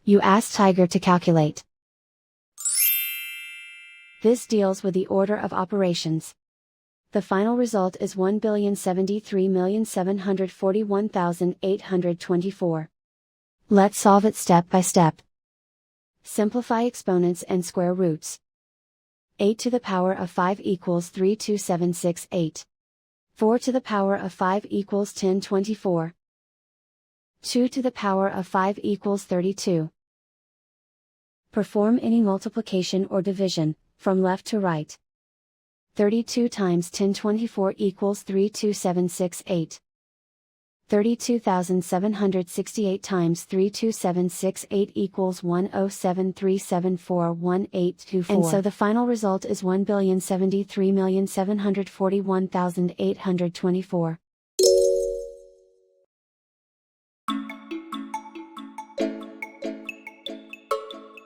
You ask Tiger to calculate. This deals with the order of operations. The final result is 1,073,741,824. Let's solve it step by step. Simplify exponents and square roots. 8 to the power of 5 equals 32768. 4 to the power of 5 equals 1024. 2 to the power of 5 equals 32. Perform any multiplication or division, from left to right. 32 times 1024 equals 32768. 32,768 times 32768 equals 107,374,1824. And so the final result is 1,073,741,824.